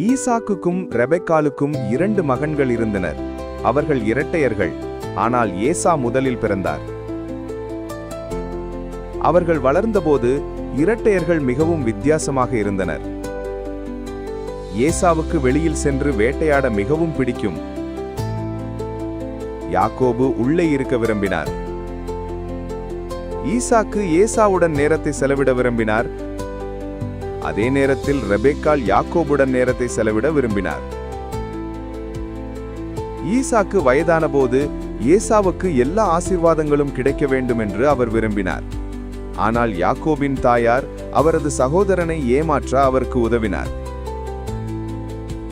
ஈசாக்குக்கும் ரெபெக்காளுக்கும் 2 மகன்கள் இருந்தனர். அவர்கள் இரட்டையர்கள். ஆனால் ஏசா முதலில் பிறந்தார். அவர்கள் வளர்ந்தபோது இரட்டையர்கள் மிகவும் வித்தியாசமாக இருந்தனர். ஏசாவுக்கு வெளியில் சென்று வேட்டையாட மிகவும் பிடிக்கும். யாக்கோபு உள்ளே இருக்க விரும்பினார். ஈசாக்கு ஏசாவுடன் நேரத்தை செலவிட விரும்பினார். அதே நேரத்தில் ரெபெக்காள் யாக்கோபுடன் நேரத்தை செலவிட விரும்பினார். ஈசாக்கு வயதான போது ஏசாவுக்கு எல்லா ஆசீர்வாதங்களும் கிடைக்க வேண்டும் என்று அவர் விரும்பினார். ஆனால் யாக்கோபின் தாயார் அவரது சகோதரனை ஏமாற்ற அவருக்கு உதவினார்.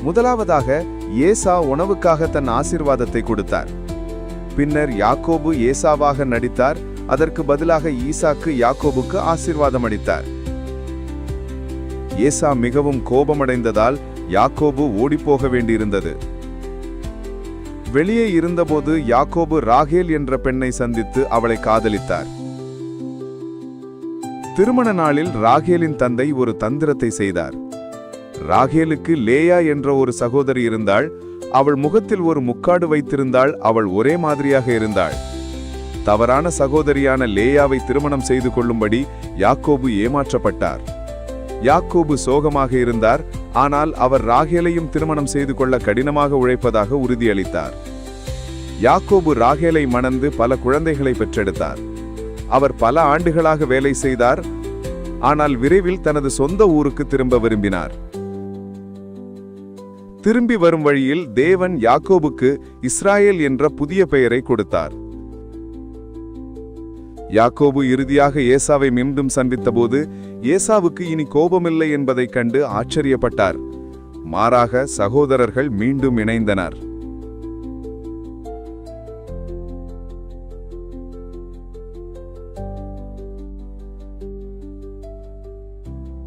முதலாவதாக ஏசா உணவுக்காக தன் ஆசீர்வாதத்தை கொடுத்தார். பின்னர் யாக்கோபு ஏசாவாக நடித்தார். அதற்கு பதிலாக ஈசாக்கு யாக்கோபுக்கு ஆசீர்வாதம் அளித்தார். ஏசா மிகவும் கோபமடைந்ததால் யாக்கோபு ஓடிப்போக வேண்டியிருந்தது. வெளியே இருந்தபோது யாக்கோபு ராகேல் என்ற பெண்ணை சந்தித்து அவளை காதலித்தார். திருமண நாளில் ராகேலின் தந்தை ஒரு தந்திரத்தை செய்தார். ராகேலுக்கு லேயா என்ற ஒரு சகோதரி இருந்தாள். அவள் முகத்தில் ஒரு முக்காடு வைத்திருந்தாள். அவள் ஒரே மாதிரியாக இருந்தாள். தவறான சகோதரியான லேயாவை திருமணம் செய்து கொள்ளும்படி யாக்கோபு ஏமாற்றப்பட்டார். யாக்கோபு சோகமாக இருந்தார். ஆனால் அவர் ராகேலையும் திருமணம் செய்து கொள்ள கடினமாக உழைப்பதாக உறுதியளித்தார். யாக்கோபு ராகேலை மணந்து பல குழந்தைகளை பெற்றெடுத்தார். அவர் பல ஆண்டுகளாக வேலை செய்தார். ஆனால் விரைவில் தனது சொந்த ஊருக்கு திரும்ப விரும்பினார். திரும்பி வரும் வழியில் தேவன் யாக்கோபுக்கு இஸ்ராயேல் என்ற புதிய பெயரை கொடுத்தார். யாக்கோபு இறுதியாக ஏசாவை மீண்டும் சந்தித்தபோது ஏசாவுக்கு இனி கோபமில்லை என்பதைக் கண்டு ஆச்சரியப்பட்டார். மாறாக சகோதரர்கள் மீண்டும் இணைந்தனர்.